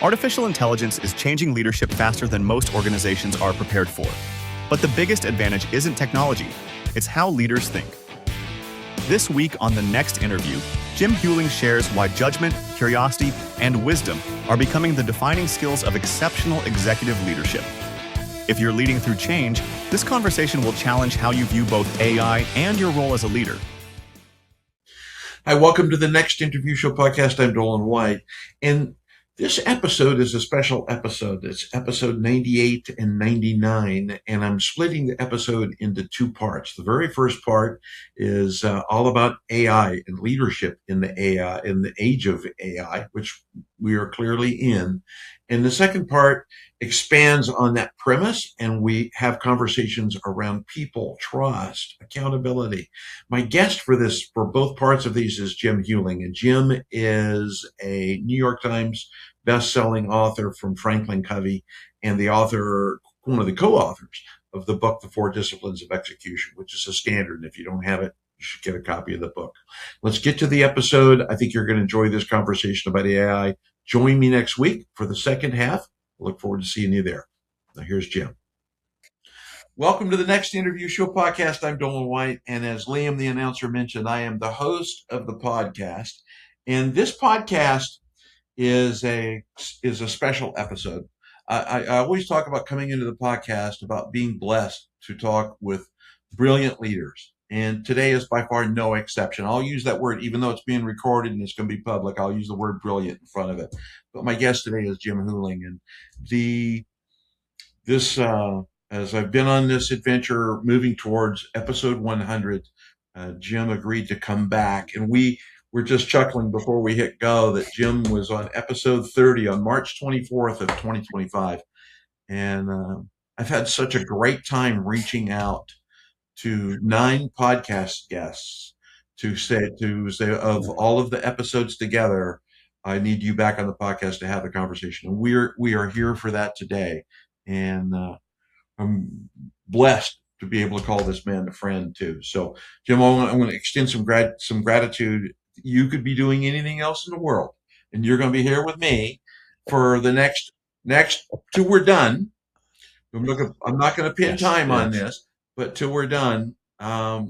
Artificial intelligence is changing leadership faster than most organizations are prepared for. But the biggest advantage isn't technology, it's how leaders think. This week on the next interview, Jim Huling shares why judgment, curiosity, and wisdom are becoming the defining skills of exceptional executive leadership. If you're leading through change, this conversation will challenge how you view both AI and your role as a leader. Hi, welcome to the Next Interview Show podcast. I'm Dolan White, and this episode is a special episode. It's episode 98 and 99, and I'm splitting the episode into two parts. The very first part is all about AI and leadership in the AI, in the age of AI, which we are clearly in. And the second part expands on that premise, and we have conversations around people, trust, accountability. My guest for both parts of these is Jim Huling, and Jim is a New York Times best-selling author from Franklin Covey, and one of the co-authors of the book, The Four Disciplines of Execution, which is a standard. And if you don't have it, you should get a copy of the book. Let's get to the episode. I think you're going to enjoy this conversation about AI. Join me next week for the second half. I look forward to seeing you there. Now, here's Jim. Welcome to the Next Interview Show podcast. I'm Dolan White, and as Liam, the announcer, mentioned, I am the host of the podcast. And this podcast is a special episode. I always talk about coming into the podcast about being blessed to talk with brilliant leaders. And today is by far no exception. I'll use that word, even though it's being recorded and it's going to be public, I'll use the word brilliant in front of it. But my guest today is Jim Huling. And as I've been on this adventure moving towards episode 100, Jim agreed to come back. And we were just chuckling before we hit go that Jim was on episode 30 on March 24th of 2025. And I've had such a great time reaching out to 9 podcast guests to say of all of the episodes together, I need you back on the podcast to have the conversation. And we are here for that today. And I'm blessed to be able to call this man a friend too. So Jim, I'm going to extend some gratitude. You could be doing anything else in the world, and you're going to be here with me for the next till we're done. I'm not going to pin time on this, but till we're done, talking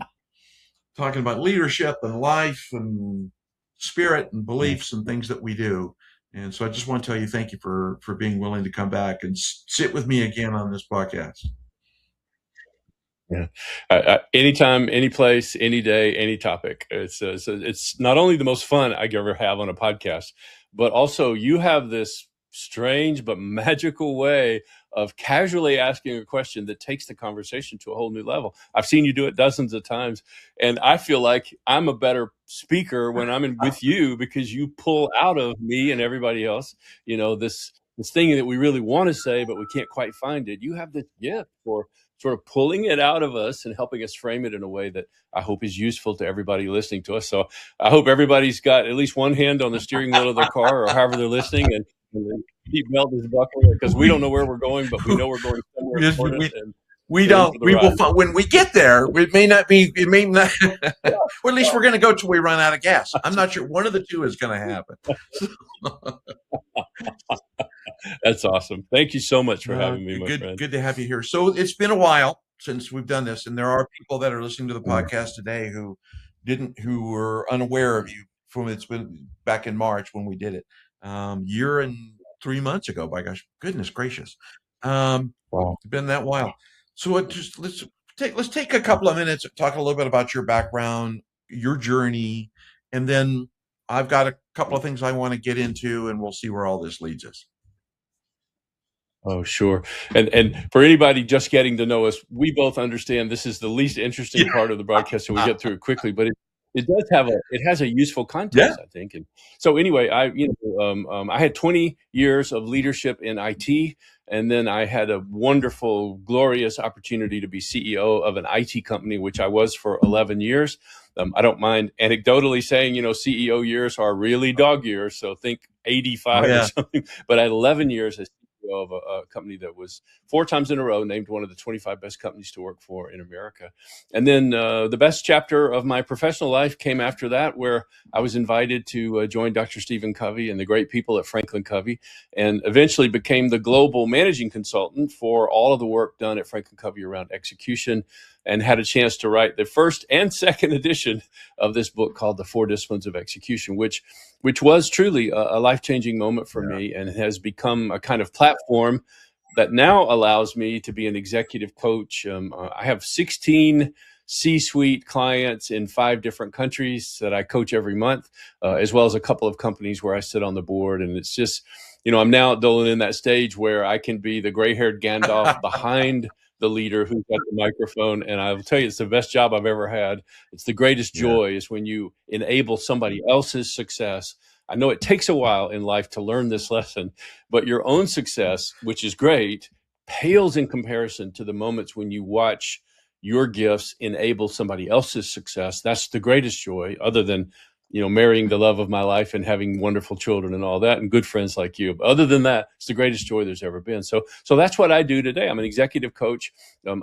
about leadership and life and spirit and beliefs and things that we do. And so I just want to tell you, thank you for being willing to come back and sit with me again on this podcast. Yeah. Anytime, any place, any day, any topic. It's not only the most fun I ever have on a podcast, but also you have this strange but magical way of casually asking a question that takes the conversation to a whole new level. I've seen you do it dozens of times, and I feel like I'm a better speaker when I'm with you because you pull out of me and everybody else, this thing that we really want to say, but we can't quite find it. You have this gift for sort of pulling it out of us and helping us frame it in a way that I hope is useful to everybody listening to us. So I hope everybody's got at least one hand on the steering wheel of their car or however they're listening, and the seatbelt is buckling, because we don't know where we're going, but we know we're going somewhere important. We don't. We will find, when we get there. It may not be. It may not. Or at least we're going to go till we run out of gas. I'm not sure. One of the two is going to happen. That's awesome. Thank you so much for having me, my friend. Good to have you here. So it's been a while since we've done this, and there are people that are listening to the podcast today who were unaware of you from it's been back in March when we did it, year and 3 months ago. By goodness gracious, Wow. It's been that while. So let's take a couple of minutes and talk a little bit about your background, your journey, and then I've got a couple of things I want to get into, and we'll see where all this leads us. Oh, sure. And for anybody just getting to know us, we both understand this is the least interesting part of the broadcast, so we get through it quickly. But it has a useful context, I think. And so anyway, I had 20 years of leadership in IT, and then I had a wonderful, glorious opportunity to be CEO of an IT company, which I was for 11 years. I don't mind anecdotally saying, CEO years are really dog years, so think 85 or something. But I had 11 years as CEO of a company that was 4 times in a row named one of the 25 best companies to work for in America. And then the best chapter of my professional life came after that, where I was invited to join Dr. Stephen Covey and the great people at Franklin Covey, and eventually became the global managing consultant for all of the work done at Franklin Covey around execution, and had a chance to write the first and second edition of this book called The 4 Disciplines of Execution, which was truly a life-changing moment for me, and has become a kind of platform that now allows me to be an executive coach. I have 16 C-suite clients in 5 different countries that I coach every month, as well as a couple of companies where I sit on the board. And it's just, I'm now, Dolan, in that stage where I can be the gray-haired Gandalf behind the leader who's got the microphone. And I will tell you, it's the best job I've ever had. It's the greatest joy is when you enable somebody else's success. I know it takes a while in life to learn this lesson, but your own success, which is great, pales in comparison to the moments when you watch your gifts enable somebody else's success. That's the greatest joy, other than marrying the love of my life and having wonderful children and all that, and good friends like you. But other than that, it's the greatest joy there's ever been. So that's what I do today. I'm an executive coach.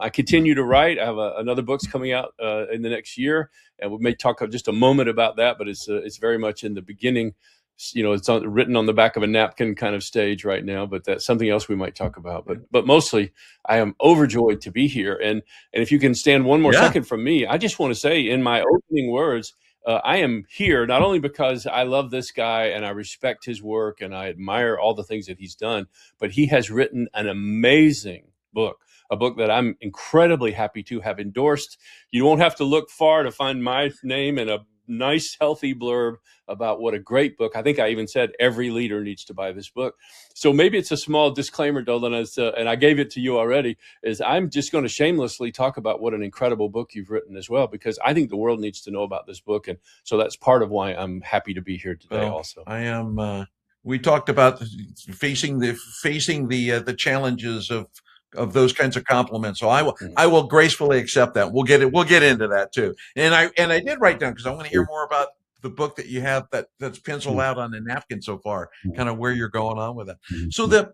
I continue to write. I have another book's coming out in the next year, and we may talk just a moment about that. But it's very much in the beginning. It's written on the back of a napkin kind of stage right now. But that's something else we might talk about. But mostly, I am overjoyed to be here. And if you can stand one more second from me, I just want to say in my opening words, I am here not only because I love this guy and I respect his work and I admire all the things that he's done, but he has written an amazing book, a book that I'm incredibly happy to have endorsed. You won't have to look far to find my name in a nice, healthy blurb about what a great book. I think I even said every leader needs to buy this book. So maybe it's a small disclaimer, Dolan, and I gave it to you already, is I'm just going to shamelessly talk about what an incredible book you've written as well, because I think the world needs to know about this book. And so that's part of why I'm happy to be here today also. I am, we talked about facing the challenges of those kinds of compliments. So I will gracefully accept that. We'll get into that too. And I did write down, because I want to hear more about the book that you have that's penciled out on the napkin so far, kind of where you're going on with it. So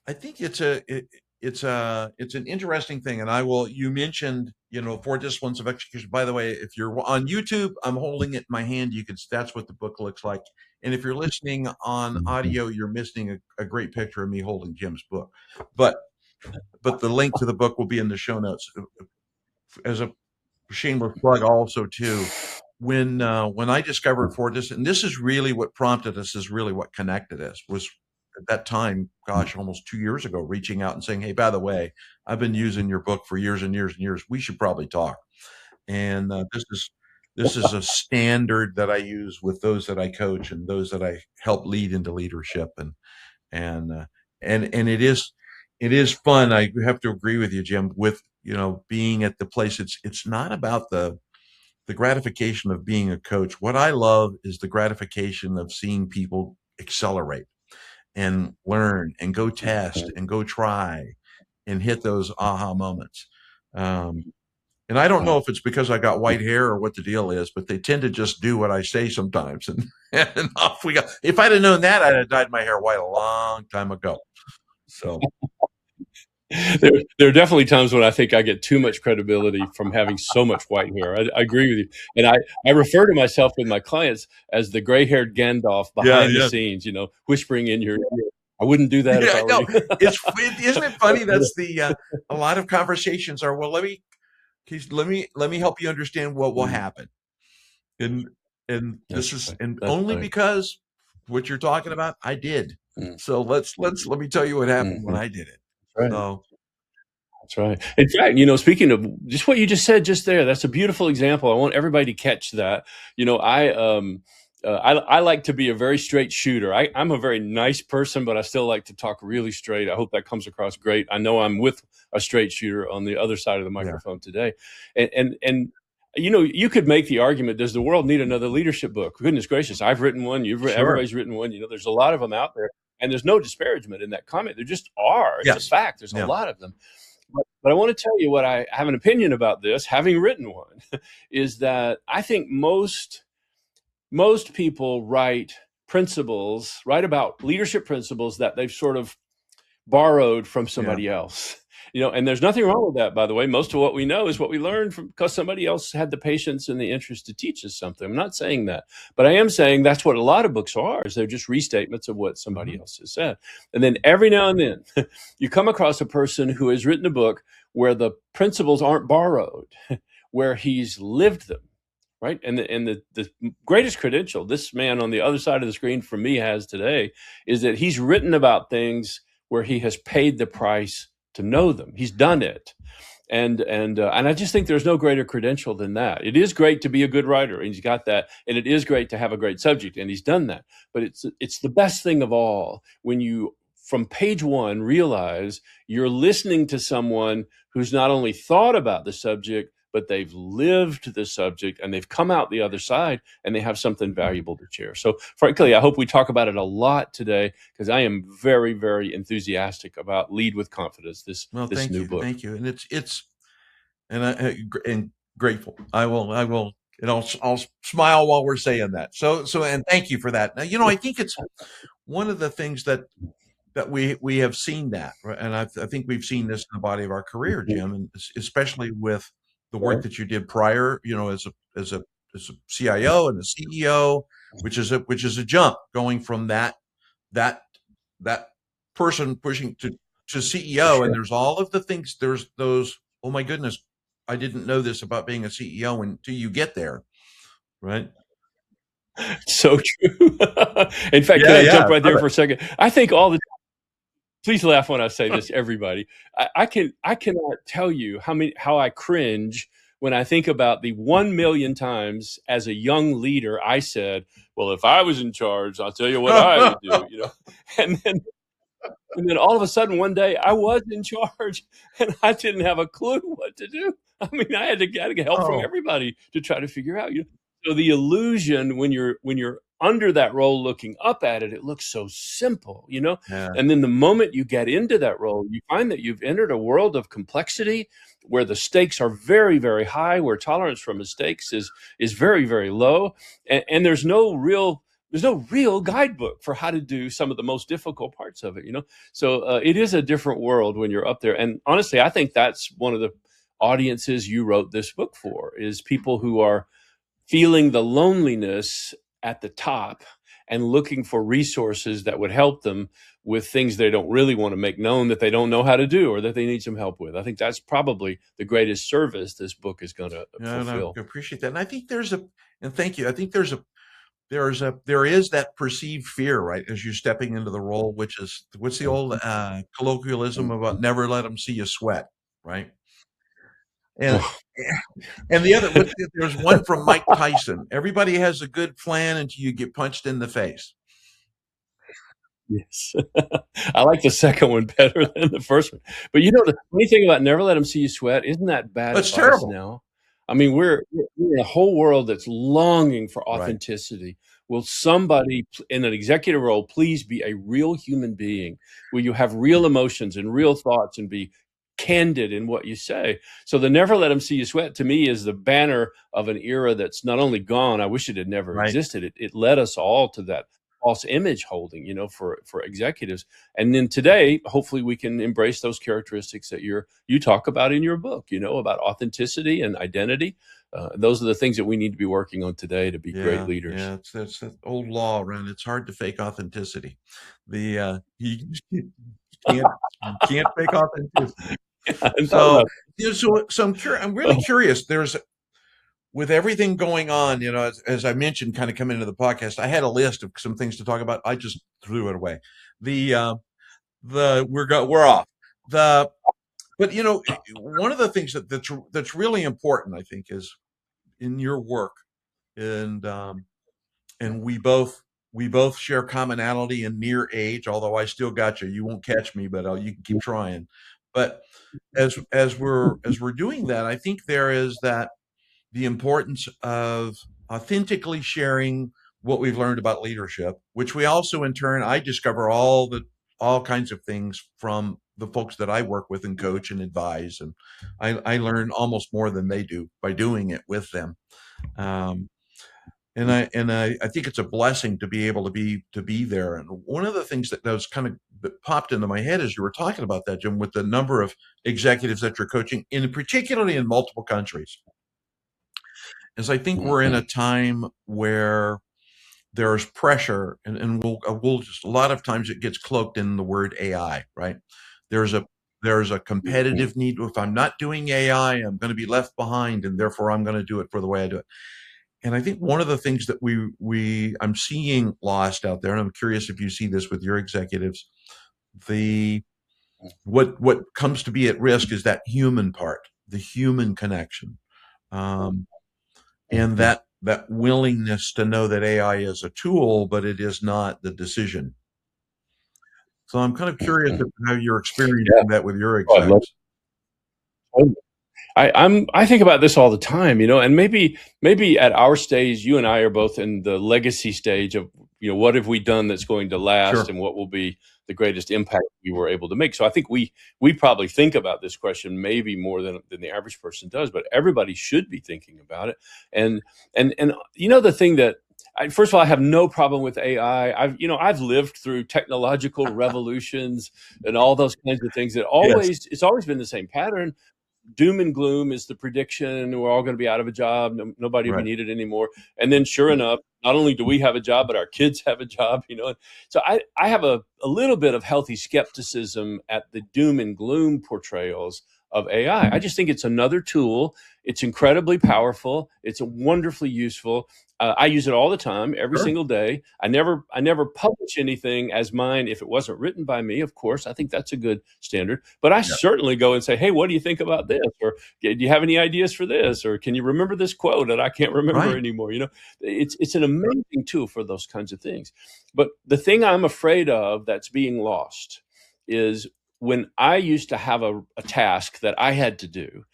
I think it's an interesting thing. And you mentioned, 4 Disciplines of Execution. By the way, if you're on YouTube, I'm holding it in my hand. That's what the book looks like. And if you're listening on audio, you're missing a great picture of me holding Jim's book. But the link to the book will be in the show notes. As a shameless plug also too, when I discovered 4 Disciplines, and this is really what prompted us, is really what connected us, was at that time, gosh, almost 2 years ago, reaching out and saying, hey, by the way, I've been using your book for years and years and years. We should probably talk. And this is a standard that I use with those that I coach and those that I help lead into leadership. And it is fun. I have to agree with you, Jim, with, being at the place. It's not about the gratification of being a coach. What I love is the gratification of seeing people accelerate and learn and go test and go try and hit those aha moments. And I don't know if it's because I got white hair or what the deal is, but they tend to just do what I say sometimes. And off we go. If I'd have known that, I'd have dyed my hair white a long time ago. So there are definitely times when I think I get too much credibility from having so much white hair. I agree with you. And I refer to myself with my clients as the gray-haired Gandalf behind the scenes, whispering in your ear. I wouldn't do that if I were you. Isn't it funny? That's a lot of conversations are, well, let me help you understand what will happen. And this is only because what you're talking about, I did. So let me tell you what happened when I did it. Right. So that's right. In fact, speaking of just what you just said just there, that's a beautiful example. I want everybody to catch that. I like to be a very straight shooter. I'm a very nice person, but I still like to talk really straight. I hope that comes across great. I know I'm with a straight shooter on the other side of the microphone today. And you could make the argument, does the world need another leadership book? Goodness gracious, I've written one. Everybody's written one. There's a lot of them out there. And there's no disparagement in that comment. There just are. It's a fact. There's a lot of them. But I want to tell you what I have an opinion about this, having written one, is that I think most people write principles, write about leadership principles that they've sort of borrowed from somebody else. And there's nothing wrong with that, by the way. Most of what we know is what we learned from because somebody else had the patience and the interest to teach us something. I'm not saying that, but I am saying that's what a lot of books are, is they're just restatements of what somebody else has said. And then every now and then you come across a person who has written a book where the principles aren't borrowed, where he's lived them. Right. And the greatest credential this man on the other side of the screen from me has today is that he's written about things where he has paid the price to know them. He's done it. And I just think there's no greater credential than that. It is great to be a good writer, and he's got that. And it is great to have a great subject, and he's done that. But it's the best thing of all when you, from page one, realize you're listening to someone who's not only thought about the subject, but they've lived the subject and they've come out the other side and they have something valuable to share. So frankly, I hope we talk about it a lot today because I am very, very enthusiastic about Lead with Confidence, this new book. Thank you. And grateful. I will, and I'll smile while we're saying that. So, and thank you for that. Now, I think it's one of the things that we have seen that, right? And I think we've seen this in the body of our career, Jim, and especially with the work that you did prior, as a CIO and a CEO, which is a jump going from that person pushing to CEO. And there's all of the things, there's those, oh my goodness, I didn't know this about being a CEO until you get there. Right. So true. In fact, can I jump right there for a second? I think please laugh when I say this, everybody. I cannot tell you how I cringe when I think about the 1 million times as a young leader I said, well, if I was in charge, I'll tell you what I would do, and then all of a sudden one day I was in charge and I didn't have a clue what to do. I mean, I had to get help from everybody to try to figure out, So the illusion when you're under that role looking up at it, it looks so simple, And then the moment you get into that role, you find that you've entered a world of complexity where the stakes are very, very high, where tolerance for mistakes is very, very low. And there's no real guidebook for how to do some of the most difficult parts of it, So it is a different world when you're up there. And honestly, I think that's one of the audiences you wrote this book for, is people who are feeling the loneliness at the top and looking for resources that would help them with things they don't really want to make known, that they don't know how to do or that they need some help with. I think that's probably the greatest service this book is going to fulfill. I appreciate that. And I think thank you. I think there is that perceived fear, right, as you're stepping into the role, which is, what's the old colloquialism about never let them see you sweat, right? And the other, there's one from Mike Tyson. Everybody has a good plan until you get punched in the face. Yes. I like the second one better than the first one. But the funny thing about never let them see you sweat, isn't that bad advice terrible now? I mean, we're in a whole world that's longing for authenticity. Right. Will somebody in an executive role please be a real human being? Will you have real emotions and real thoughts and be candid in what you say? So the never let them see you sweat to me is the banner of an era that's not only gone, I wish it had never existed. It led us all to that false image holding, for executives. And then today, hopefully we can embrace those characteristics that you talk about in your book, about authenticity and identity. Those are the things that we need to be working on today to be great leaders. Yeah, it's that old law around, it's hard to fake authenticity. You can't fake authenticity. So I'm really curious. With everything going on, as I mentioned, kind of coming into the podcast, I had a list of some things to talk about. I just threw it away. We're off. But one of the things that's really important, I think, is in your work, and we both share commonality in near age. Although I still got you. You won't catch me, but you can keep trying. But as we're doing that, I think there is the importance of authentically sharing what we've learned about leadership, which we also, in turn, I discover all kinds of things from the folks that I work with and coach and advise. And I learn almost more than they do by doing it with them. And I think it's a blessing to be able to be there. And one of the things that was that popped into my head as you were talking about that, Jim, with the number of executives that you're coaching, particularly in multiple countries, is I think we're in a time where there's pressure, and we'll just, a lot of times it gets cloaked in the word AI, right? There's a competitive need. If I'm not doing AI, I'm going to be left behind, and therefore I'm going to do it for the way I do it. And I think one of the things that I'm seeing lost out there, and I'm curious if you see this with your executives, what comes to be at risk is that human part, the human connection, and that willingness to know that AI is a tool, but it is not the decision. So I'm kind of curious how you're experiencing that with your Oh, I'd love execs. to. I think about this all the time, and maybe at our stage, you and I are both in the legacy stage of, what have we done that's going to last, Sure. and what will be the greatest impact we were able to make. So I think we probably think about this question maybe more than the average person does, but everybody should be thinking about it. And the thing that first of all, I have no problem with AI. I've lived through technological revolutions and all those kinds of things. Yes. It's always been the same pattern. Doom and gloom is the prediction. We're all going to be out of a job. Nobody will be Right. needed anymore. And then sure enough, not only do we have a job, but our kids have a job, So I have a little bit of healthy skepticism at the doom and gloom portrayals of AI. I just think it's another tool. It's incredibly powerful. It's wonderfully useful. I use it all the time, every Sure. single day. I never publish anything as mine if it wasn't written by me. Of course, I think that's a good standard. But I certainly go and say, "Hey, what do you think about this?" Or, "Do you have any ideas for this?" Or, "Can you remember this quote that I can't remember Right. anymore?" It's an amazing tool for those kinds of things. But the thing I'm afraid of that's being lost is when I used to have a task that I had to do,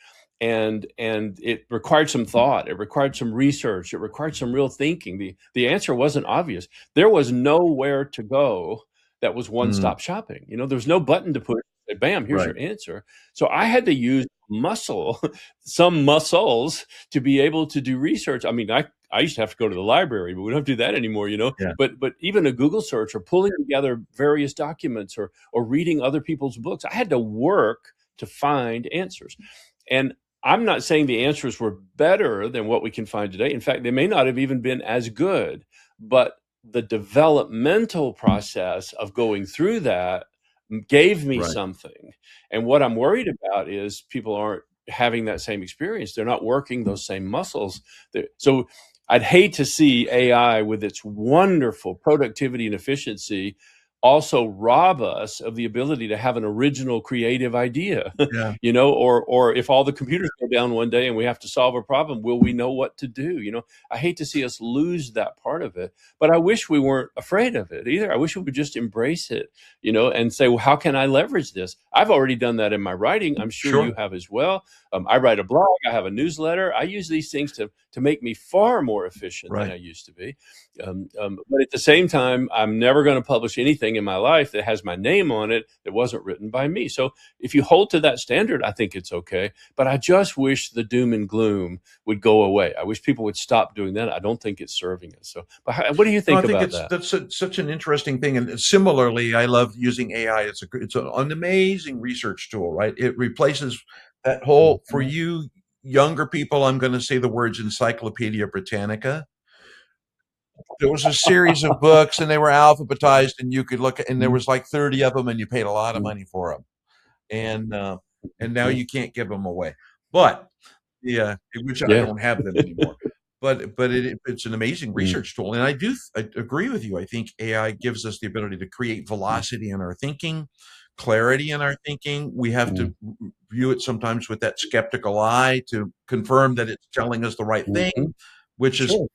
and it required some thought, it required some research, it required some real thinking. The answer wasn't obvious. There was nowhere to go that was one-stop shopping. There's no button to push, say, bam, here's Right. your answer. So I had to use muscle, some muscles, to be able to do research. I mean, I used to have to go to the library, but we don't have to do that anymore, Yeah. But even a Google search or pulling together various documents or reading other people's books, I had to work to find answers. And I'm not saying the answers were better than what we can find today. In fact, they may not have even been as good, but the developmental process of going through that gave me Right. something. And what I'm worried about is people aren't having that same experience. They're not working those same muscles. So I'd hate to see AI with its wonderful productivity and efficiency also rob us of the ability to have an original creative idea. Yeah. Or if all the computers go down one day and we have to solve a problem, will we know what to do? I hate to see us lose that part of it, but I wish we weren't afraid of it either. I wish we would just embrace it, and say, well, how can I leverage this? I've already done that in my writing. I'm sure Sure. you have as well. I write a blog, I have a newsletter. I use these things to make me far more efficient than Right. I used to be. But at the same time, I'm never going to publish anything in my life that has my name on it that wasn't written by me. So if you hold to that standard, I think it's okay. But I just wish the doom and gloom would go away. I wish people would stop doing that. I don't think it's serving us. So, but what do you No, think I think about that? that's such an interesting thing. And similarly, I love using AI. It's an amazing research tool, right? It replaces that whole, for you younger people, I'm going to say the words Encyclopedia Britannica. There was a series of books and they were alphabetized and you could look at, and there was like 30 of them and you paid a lot of money for them. And now you can't give them away. But yeah, which I Yeah. don't have them anymore. But it's an amazing research tool, and I agree with you. I think AI gives us the ability to create velocity in our thinking, clarity in our thinking. We have to view it sometimes with that skeptical eye to confirm that it's telling us the right thing, which is Sure.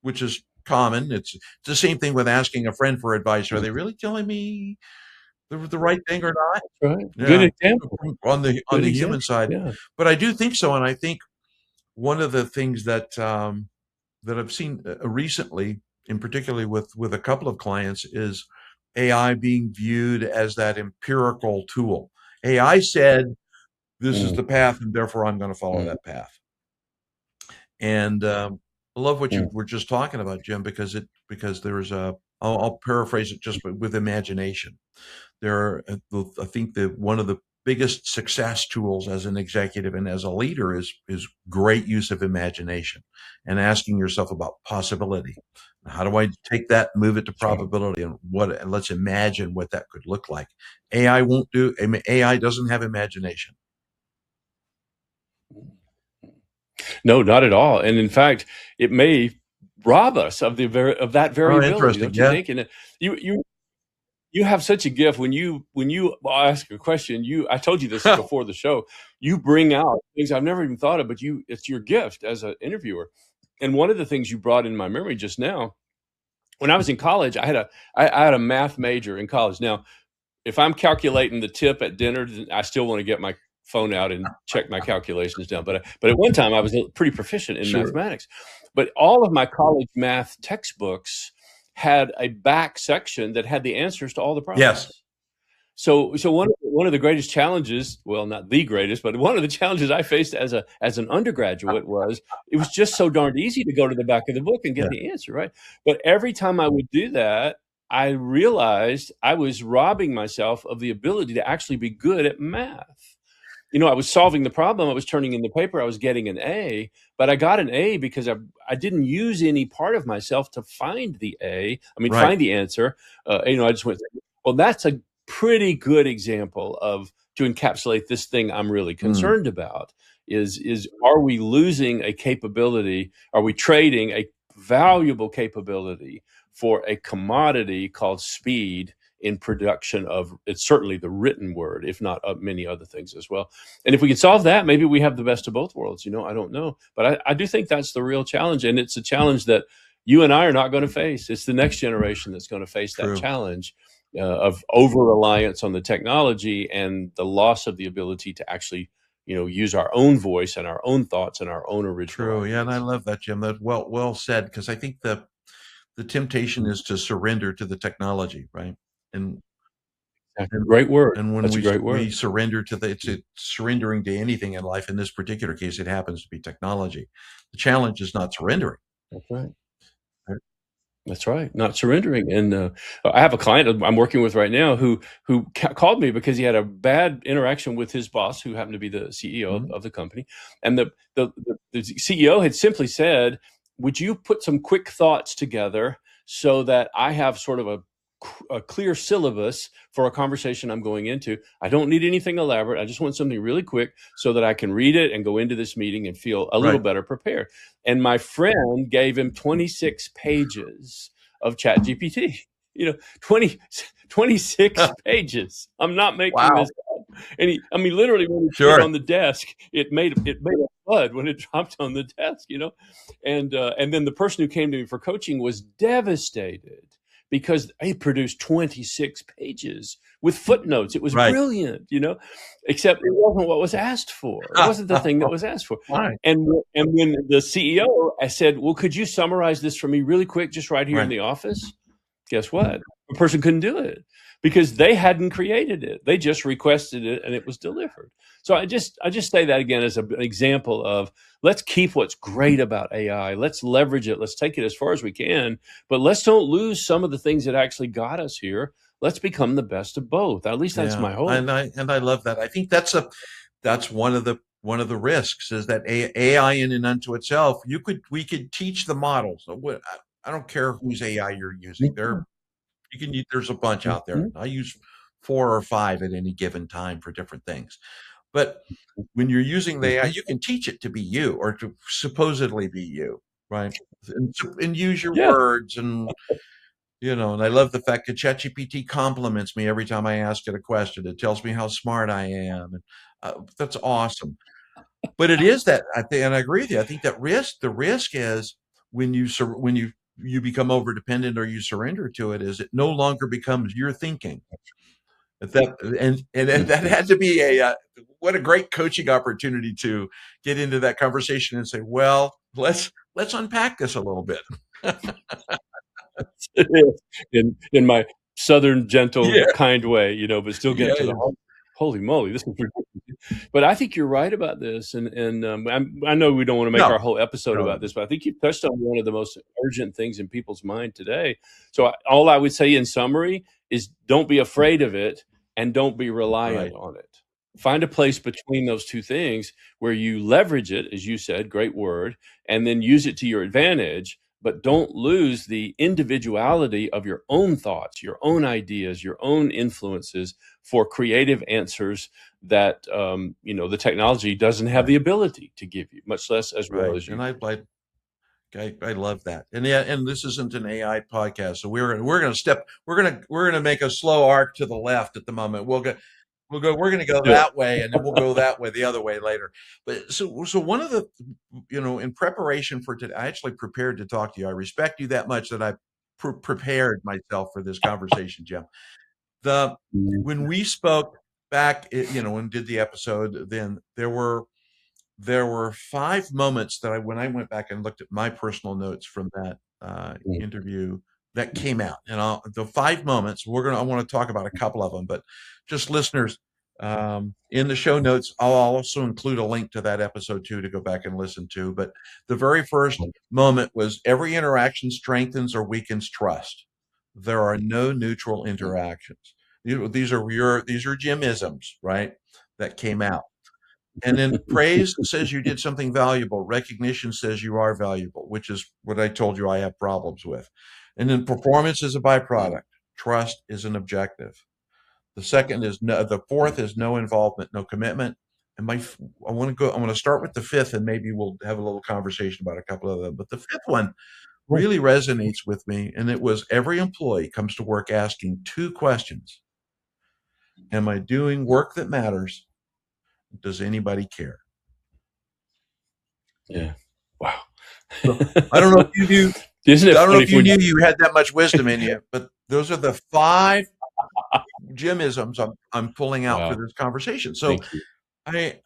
which is common. It's the same thing with asking a friend for advice. Are they really telling me the right thing or not? Right. Good Yeah, example. on the Good human example. side. Yeah. But I do think so, and I think one of the things that that I've seen recently, and particularly with a couple of clients, is AI being viewed as that empirical tool. AI said, "This is Mm. the path, and therefore I'm going to follow Mm. that path." And I love what you Mm. were just talking about, Jim, because there's I'll paraphrase it just with imagination. There are, I think that one of the biggest success tools as an executive and as a leader is great use of imagination and asking yourself about possibility. How do I take that, move it to That's right. probability, and let's imagine what that could look like. AI won't do. AI doesn't have imagination. No, not at all. And in fact, it may rob us of that very Oh, ability, interesting. don't you Yeah. think? And you have such a gift when you ask a question. I told you this before the show. You bring out things I've never even thought of, but it's your gift as an interviewer. And one of the things you brought in my memory just now, when I was in college, I had a math major in college. Now, if I'm calculating the tip at dinner, I still want to get my phone out and check my calculations down. But at one time, I was pretty proficient in Sure. mathematics. But all of my college math textbooks had a back section that had the answers to all the problems. Yes. So one of the greatest challenges, well, not the greatest, but one of the challenges I faced as an undergraduate was it was just so darned easy to go to the back of the book and get Yeah. the answer, right? But every time I would do that, I realized I was robbing myself of the ability to actually be good at math. I was solving the problem, I was turning in the paper, I was getting an A, but I got an A because I didn't use any part of myself to find the A. I mean, Right. find the answer. I just went, well, that's a pretty good example of to encapsulate this thing I'm really concerned about is are we losing a capability? Are we trading a valuable capability for a commodity called speed in production of it's certainly the written word, if not many other things as well. And if we can solve that, maybe we have the best of both worlds. I don't know, but I do think that's the real challenge, and it's a challenge that you and I are not going to face. It's the next generation that's going to face True. that challenge of over-reliance on the technology and the loss of the ability to actually use our own voice and our own thoughts and our own original True. ideas. Yeah, and I love that, Jim. That's well said, because I think the temptation is to surrender to the technology, right? And Great word. and when That's a great we word. surrender to it's surrendering to anything in life. In this particular case, it happens to be technology. The challenge is not surrendering. That's right. Right. That's right. Not surrendering. And I have a client I'm working with right now who called me because he had a bad interaction with his boss, who happened to be the CEO of the company. And the CEO had simply said, "Would you put some quick thoughts together so that I have sort of a clear syllabus for a conversation I'm going into? I don't need anything elaborate. I just want something really quick so that I can read it and go into this meeting and feel a little Right. better prepared." And my friend gave him 26 pages of ChatGPT. 26 pages. I'm not making Wow. this up. And literally, when he put Sure. it on the desk, it made a thud when it dropped on the desk. And then the person who came to me for coaching was devastated because he produced 26 pages with footnotes. It was Right. brilliant, except it wasn't what was asked for. It wasn't the thing that was asked for. Right. And when the CEO, I said, "Well, could you summarize this for me really quick, just right here in Right. the office?" Guess what? The person couldn't do it because they hadn't created it. They just requested it and it was delivered. So I just say that again as an example of let's keep what's great about AI. Let's leverage it. Let's take it as far as we can, but let's don't lose some of the things that actually got us here. Let's become the best of both. At least that's my hope. And I love that. I think that's one of the risks is that AI in and unto itself, we could teach the models. I don't care whose AI you're using. There's a bunch out there. I use 4 or 5 at any given time for different things. But when you're using the AI, you can teach it to be you or to supposedly be you, right? And use your words and and I love the fact that ChatGPT compliments me every time I ask it a question. It tells me how smart I am, and that's awesome. But it is that and I agree with you. I think that the risk is when you become over dependent or you surrender to it, is it no longer becomes your thinking. And that had to be what a great coaching opportunity to get into that conversation and say, well, let's unpack this a little bit. In my Southern, gentle, kind way, but still get to the Holy moly, this is ridiculous. But I think you're right about this, and I know we don't want to make No, our whole episode no. about this, but I think you've touched on one of the most urgent things in people's mind today. So all I would say in summary is don't be afraid of it and don't be reliant Right. on it. Find a place between those two things where you leverage it, as you said, great word, and then use it to your advantage, but don't lose the individuality of your own thoughts, your own ideas, your own influences for creative answers that the technology doesn't have Right. the ability to give you, much less as well Right. as you. And I love that. And yeah, and this isn't an AI podcast, so we're gonna make a slow arc to the left at the moment. We're gonna go Do it. that way, and then we'll go that way the other way later. But so one of the, in preparation for today, I actually prepared to talk to you. I respect you that much that I prepared myself for this conversation, Jim. When we spoke back, and did the episode, then there were 5 moments that when I went back and looked at my personal notes from that interview that came out, and the 5 moments I want to talk about a couple of them, but just listeners, in the show notes, I'll also include a link to that episode too to go back and listen to. But the very first moment was every interaction strengthens or weakens trust. There are no neutral interactions. These are Jim-isms, right? That came out. And then praise says you did something valuable. Recognition says you are valuable, which is what I told you I have problems with. And then performance is a byproduct. Trust is an objective. The fourth is no involvement, no commitment. And I want to start with the fifth, and maybe we'll have a little conversation about a couple of them. But the fifth one really resonates with me. And it was every employee comes to work asking 2 questions. Am I doing work that matters? Does anybody care? Yeah. Wow. So, I don't know if you knew. Isn't it I don't know funny if you knew you had that much wisdom in you, but those are the 5 Jim-isms I'm pulling out for Wow. this conversation. So Thank you.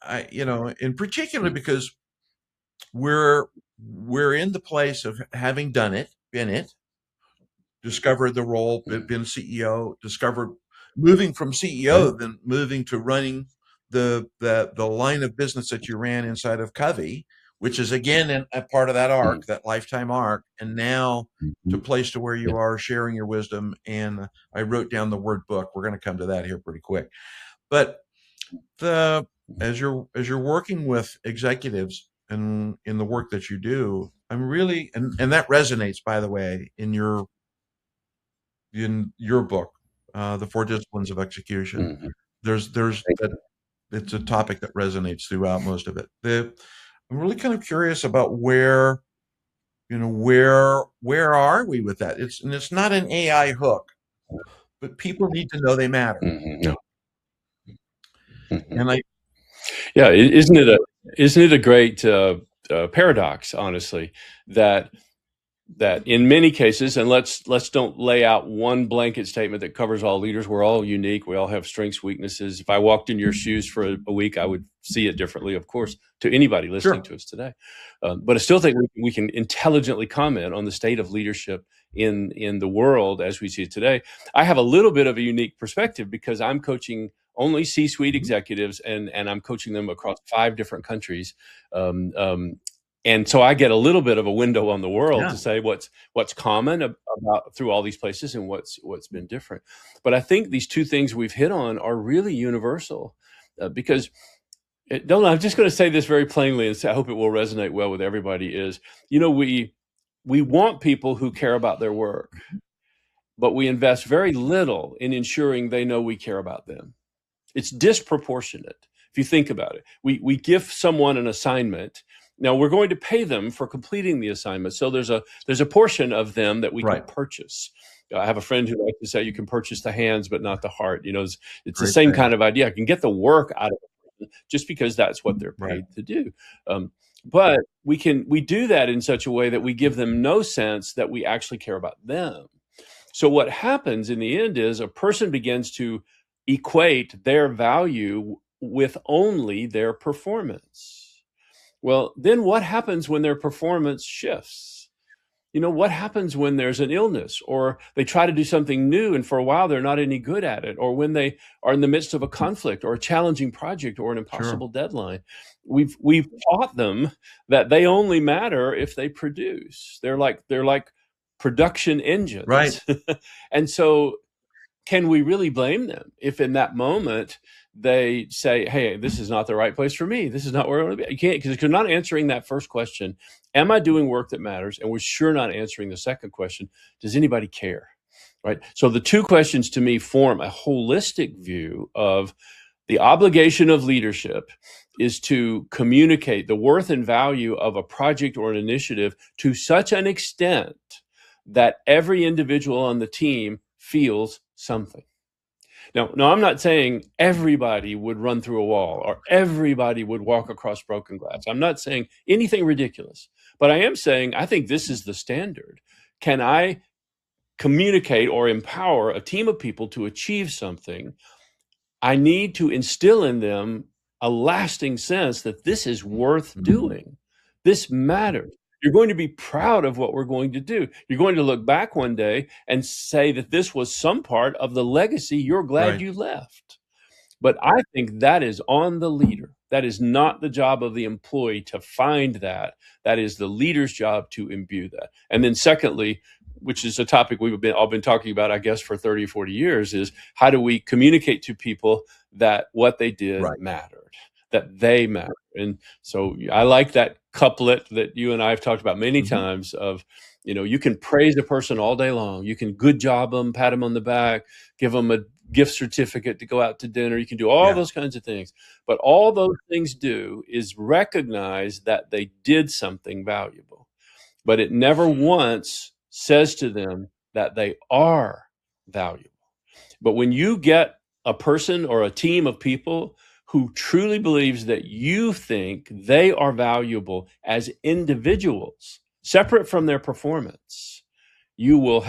I in particular, because we're in the place of having been it, discovered the role, been CEO, discovered moving from CEO, then moving to running the line of business that you ran inside of Covey, which is again a part of that arc, that lifetime arc, and now to place to where you are sharing your wisdom. And I wrote down the word book. We're going to come to that here pretty quick. But as you're working with executives and in the work that you do, I'm really, and that resonates, by the way, in your book, The 4 Disciplines of Execution. There's that. It's a topic that resonates throughout most of it. I'm really kind of curious about where are we with that? It's not an AI hook, but people need to know they matter. No. And Yeah, isn't it a great paradox, honestly, that in many cases, and let's don't lay out one blanket statement that covers all leaders. We're all unique. We all have strengths, weaknesses. If I walked in your shoes for a week, I would see it differently, of course, to anybody listening to us today. But I still think we can intelligently comment on the state of leadership in the world as we see it today. I have a little bit of a unique perspective because I'm coaching only C-suite executives, and I'm coaching them across 5 different countries. And so I get a little bit of a window on the world to say what's common about through all these places and what's been different. But I think these 2 things we've hit on are really universal because I'm just going to say this very plainly, and I hope it will resonate well with everybody. Is we want people who care about their work, but we invest very little in ensuring they know we care about them. It's disproportionate if you think about it. We give someone an assignment. Now we're going to pay them for completing the assignment. So there's a portion of them that we can purchase. I have a friend who likes to say you can purchase the hands, but not the heart. It's the same kind of idea. I can get the work out of it just because that's what they're paid to do. But we do that in such a way that we give them no sense that we actually care about them. So what happens in the end is a person begins to equate their value with only their performance. Well, then what happens when their performance shifts? what happens when there's an illness, or they try to do something new and for a while they're not any good at it, or when they are in the midst of a conflict or a challenging project or an Sure. impossible deadline. We've taught them that they only matter if they produce. They're like production Right. engines. And so can we really blame them if in that moment they say, hey, this is not the right place for me, this is not where I want to be? You can't, because you're not answering that first question, am I doing work that matters? And we're sure not answering the second question, does anybody care? Right. So the two questions to me form a holistic view of the obligation of leadership is to communicate the worth and value of a project or an initiative to such an extent that every individual on the team feels something. Now, I'm not saying everybody would run through a wall or everybody would walk across broken glass. I'm not saying anything ridiculous, but I am saying I think this is the standard. Can I communicate or empower a team of people to achieve something? I need to instill in them a lasting sense that this is worth doing. This matters. You're going to be proud of what we're going to do. You're going to look back one day and say that this was some part of the legacy you're glad Right. you left. But I think that is on the leader. That is not the job of the employee to find that. That is the leader's job to imbue that. And then secondly, which is a topic we've all been talking about, I guess, for 30 or 40 years, is how do we communicate to people that what they did Right. mattered, that they matter. And so I like that couplet that you and I have talked about many times of, you can praise a person all day long. You can good job them, pat them on the back, give them a gift certificate to go out to dinner. You can do all those kinds of things. But all those things do is recognize that they did something valuable. But it never once says to them that they are valuable. But when you get a person or a team of people who truly believes that you think they are valuable as individuals, separate from their performance, you'll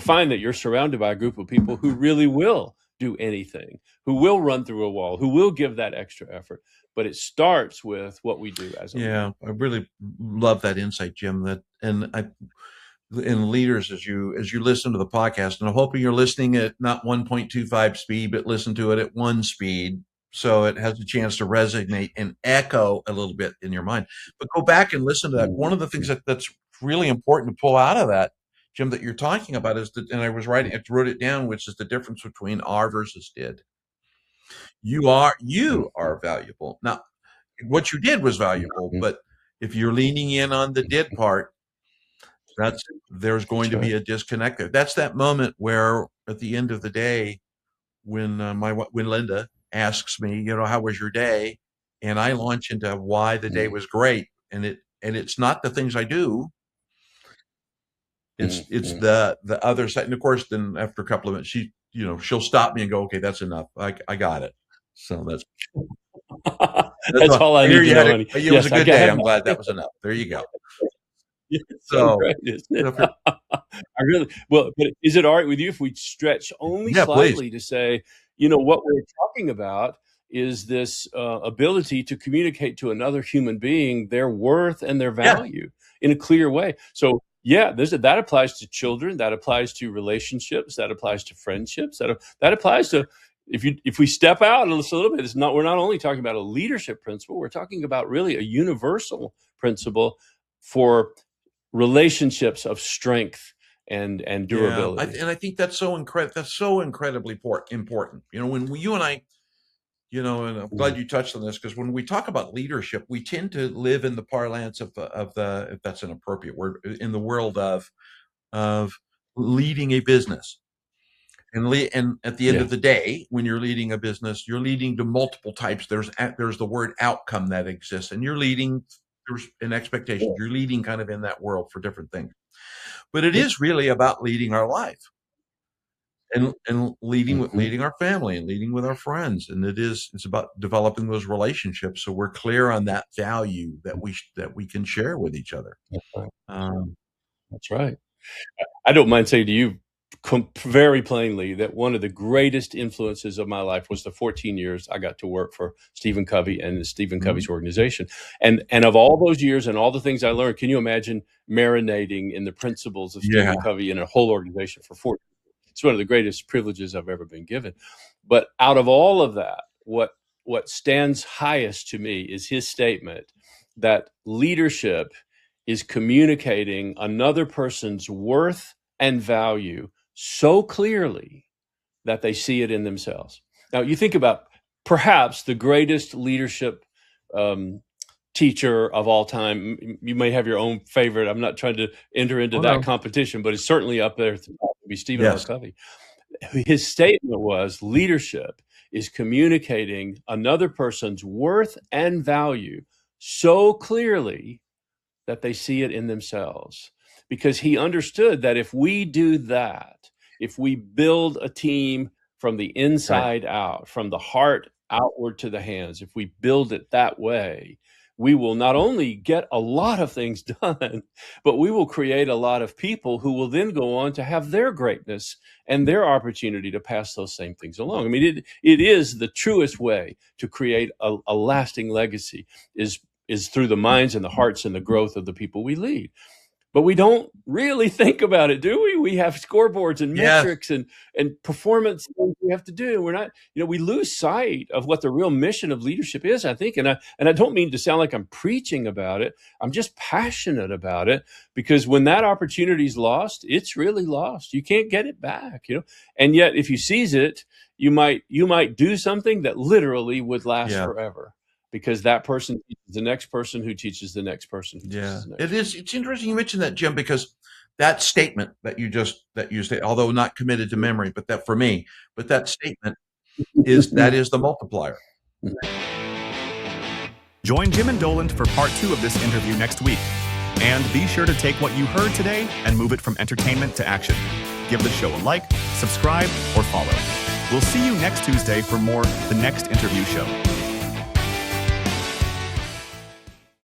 find that you're surrounded by a group of people who really will do anything, who will run through a wall, who will give that extra effort. But it starts with what we do as a leader. I really love that insight, Jim. And leaders, as you listen to the podcast, and I'm hoping you're listening at not 1.25 speed, but listen to it at 1 speed, so it has a chance to resonate and echo a little bit in your mind. But go back and listen to that. One of the things that's really important to pull out of that, Jim, that you're talking about is that, and I wrote it down, which is the difference between are versus did. You are valuable. Now, what you did was valuable, but if you're leaning in on the did part, there's going to be a disconnect there. That's that moment where at the end of the day, when Linda asks me, how was your day? And I launch into why the day was great. And it's not the things I do. It's the other side. And of course, then after a couple of minutes, she'll stop me and go, okay, that's enough. I got it. So that's all I need to know, honey. It was a good day. I'm glad that was enough. There you go. It's so great, isn't it? But is it all right with you if we stretch only slightly to say, what we're talking about is this ability to communicate to another human being their worth and their value in a clear way. So that applies to children, that applies to relationships, that applies to friendships, that applies to, if we step out a little bit, we're not only talking about a leadership principle, we're talking about really a universal principle for relationships of strength and durability. And I think that's so incredibly important. When you and I, and I'm glad you touched on this, because when we talk about leadership, we tend to live in the parlance of the, if that's an appropriate word, in the world of leading a business. And at the end of the day, when you're leading a business, you're leading to multiple types. There's the word outcome that exists, and you're leading. There's an expectation. You're leading kind of in that world for different things. But it is really about leading our life and leading our family and leading with our friends. And it's about developing those relationships so we're clear on that value that we can share with each other. That's right. I don't mind saying to you, very plainly that one of the greatest influences of my life was the 14 years I got to work for Stephen Covey and Stephen Covey's organization. And of all those years and all the things I learned, can you imagine marinating in the principles of Stephen Covey in a whole organization for 14 years? It's one of the greatest privileges I've ever been given. But out of all of that, what stands highest to me is his statement that leadership is communicating another person's worth and value so clearly that they see it in themselves. Now, you think about perhaps the greatest leadership teacher of all time. You may have your own favorite. I'm not trying to enter into that competition, but it's certainly up there to be Stephen R. Covey. His statement was, leadership is communicating another person's worth and value so clearly that they see it in themselves. Because he understood that if we do that, if we build a team from the inside out, from the heart outward to the hands, if we build it that way, we will not only get a lot of things done, but we will create a lot of people who will then go on to have their greatness and their opportunity to pass those same things along. I mean, it is the truest way to create a lasting legacy is through the minds and the hearts and the growth of the people we lead. But we don't really think about it, do we? We have scoreboards and metrics and performance things we have to do. We're not, we lose sight of what the real mission of leadership is, I think. And I don't mean to sound like I'm preaching about it. I'm just passionate about it, because when that opportunity is lost, it's really lost. You can't get it back, And yet, if you seize it, you might do something that literally would last forever. Because that person teaches the next person who teaches the next person. It's interesting you mentioned that, Jim, because that statement that you said, although not committed to memory, but that statement is the multiplier. Join Jim and Doland for part 2 of this interview next week. And be sure to take what you heard today and move it from entertainment to action. Give the show a like, subscribe, or follow. We'll see you next Tuesday for more The Next Interview Show.